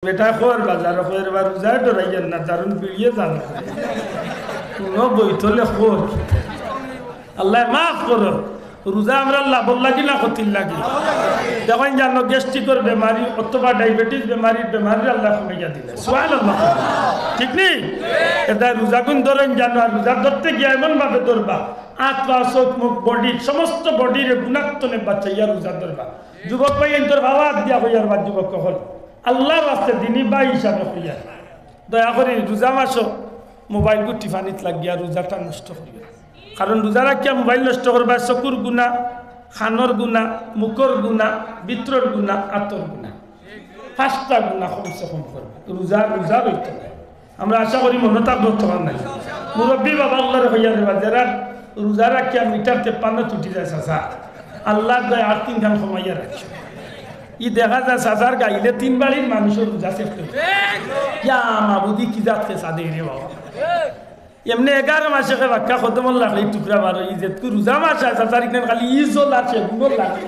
বেটা খোর বাজার খোর বা রোজা ডরাইয়েন না দারুণ পিড়িয়ে যান কোনো বইতলে খোর আল্লাহ মাফ করো রোজা আমরা লাভর লাগি না ক্ষতির লাগি দেখেন জানো গ্যাস্ট্রিকের বেমারি অথবা ডায়াবেটিস বেমারি আল্লাহ কমাইয়া দিলে সুবহানাল্লাহ ঠিক নেই এটা রোজা গুণ ধরেন জানো আর রোজা ধরতে গিয়ে এমন ভাবে ধরবা হাত পা চোখ মুখ বডি সমস্ত বডির গুণাত্মনে বাচ্চাইয়া রোজা ধরবা যুবক ভাই তোর ভাবা দিয়া হইয়ার বা যুবক কখন আল্লাহর রাস্তে দিনী বা হিসাবে হইয়া দয়া করে রোজা মাসো মোবাইল গু টিফানিত লাগিয়া রোজাটা নষ্ট করিয়া কারণ রোজা রাখিয়া মোবাইল নষ্ট করবা চকুর গুণা খানোর গুণা মুখর গুণা বিত্রর গুণা আতর গুণা 5টা গুণা কমসে কম করবে রোজা রইতে নাই আমরা আশা করি মনে থাকবো তোমার নাই মুরব্বী বাবা আল্লাহর হইয়া দেবা যারা রোজা রাখিয়া মিটারতে পানো তুটি যায় চাচা আল্লাহ দয়া আর 3 খান কমাইয়া রাখছে ই দেখা যায় সাজার গাইলে 3 বাড়ির মানুষের রোজা শেষ করে ইয়া মাবুদি কি যাচ্ছে সাদে রে বাবা এমনি 11 মাসে বাক্কা খতমল লাগলে টুকরা বারো ইজত কু রোজা মাস আছে তারিখ নেন খালি ইজল আছে গুণর লাগে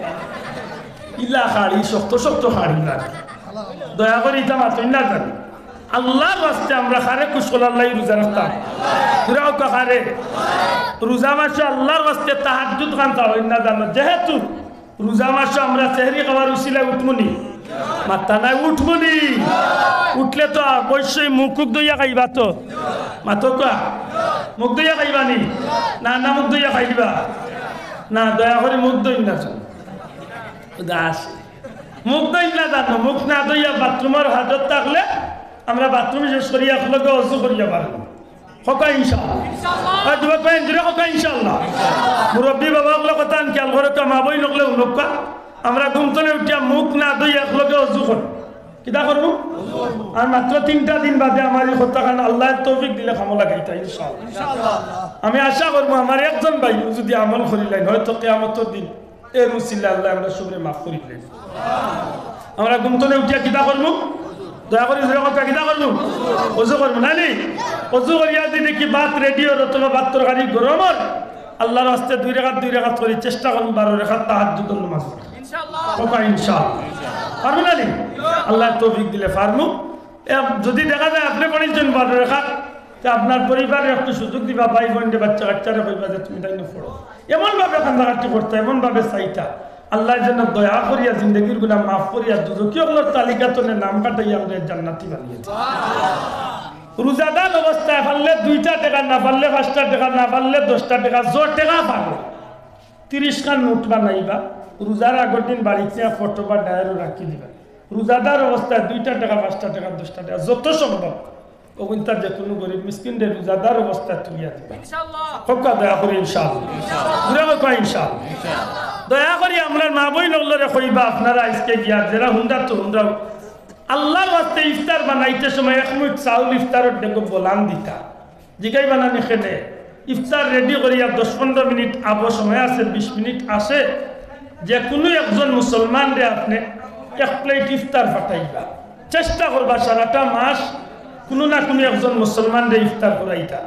ইলা খাড়ি শক্ত খাড়ি লাগে দয়া করে এটা মাত্র না জানি আল্লাহর রাস্তায় আমরা খারে কুশল আল্লাহ রোজা রাখতাম ঘুরাও কারে রোজা মাসে আল্লাহর রাস্তায় তাহাজ্জুদ খানতা হয় না জানো যেহেতু রোজা মাসে আমরা সেহরি খাবার উসিলা উঠমুনি মাথা নাই উঠমুনি উঠলে তো অবশ্যই মুখ দইয়া খাইবা তো মাথো কা মুখ দইয়া খাইবা নি না মুখ দইয়া খাইবা না দয়া করে মুখ দই না দাস মুখ দই না জানো মুখ না দইয়া বাথরুমের হাজত থাকলে আমরা বাথরুমে শেষ করিয়া লগে অজু করিয়া পারবো হকা ইনশাআল্লাহ যুবক ভাই জুড়ে হকা ইনশাআল্লাহ মুরব্বী বাবা গুলো কথা খেয়াল করে কামাবই নকলে উনকা আমরা ঘুমতলে উঠিয়া মুখ না দই একলগে অজু করি কিতা করবো আর মাত্র 3টা দিন বাদে আমার এই হত্যাকাণ্ড আল্লাহর তৌফিক দিলে খামো লাগাইতা ইনশাআল্লাহ আমি আশা করবো আমার একজন ভাই যদি আমল করিলেন হয়তো কিয়ামতের দিন এর উসিলা আল্লাহ আমরা সবরে মাফ করিলেন আমরা ঘুমতলে উঠিয়া কিতা করবো দয়া করে কিতা করবো অজু করবো না নি অজু করিয়া দিলে কি ভাত রেডিও অথবা ভাত তরকারি গরমর আল্লাহর রাস্তায় 2 রাকাত করে চেষ্টা করুন 12 রাকাত তাহাজ্জুদের নামাজ ইনশাআল্লাহ পারবো না নি আল্লাহ তৌফিক দিলে পারবো যদি দেখা যায় আপনি পড়েছেন 12 রাকাত তা আপনার পরিবারে একটু সুযোগ দিবা ভাই বোনদের বাচ্চা কাচ্চারা কইবা যে তুমি তাই পড়ো এমন ভাবে কান্দাকাটি করতে এমন ভাবে চাইতা আল্লাহর জন্য দয়া করিয়া জিন্দগির গুনাহ মাফ করিয়া দুজকিয়গুলোর তালিকাতনে নাম কাটাইয়া আমরা জান্নাতি বানিয়েছে রোজাদার অবস্থায় পারলে 2টা টাকা না পারলে 5টা টাকা না পারলে 10টা টাকা জোর টাকা পাবো 30 খান নোট বানাইবা রোজার আগের দিন বাড়িতে ফটো বা ডায়েরও রাখি দিবা রোজাদার অবস্থায় 2টা টাকা 5টা টাকা 10টা টাকা যত সম্ভব ওগুনটার যে কোনো গরিব মিসকিনদের রোজাদার অবস্থায় তুলিয়া দিবা ইনশাআল্লাহ হকা দয়া করে ইনশাআল্লাহ ইনশাআল্লাহ দয়া করি আমরা মা বই নগলরে কইবা আপনারা আজকে গিয়া যারা হুন্ডা তো হুন্ডা আল্লাহর ওয়াস্তে ইফতার বানাইতে সময় 1 মিনিট চাউল ইফতারের দেখো বলান দিতা জিগাই বানানি খেলে ইফতার রেডি করিয়া 10-15 মিনিট আবো সময় আছে 20 মিনিট আসে যে কোনো একজন মুসলমান রে আপনি 1 প্লেট ইফতার পাঠাইবা চেষ্টা করবা সারাটা মাস কোনো না কোনো একজন মুসলমান রে ইফতার করাইতা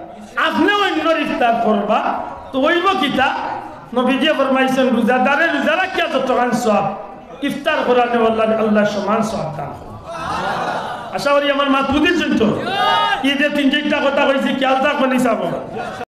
আপনি অন্য ইফতার করবা তো হইব কিতা নবীজি ফরমাইছেন রোজাদারে রোজা রাখিয়া যতখান সওয়াব ইফতার করানে আল্লাহ সমান সওয়াব দান করে আশা করি আমার মাত বুঝেছেন তো এই যে 3-4টা কথা কইছি খেয়াল থাকবেন হিসাব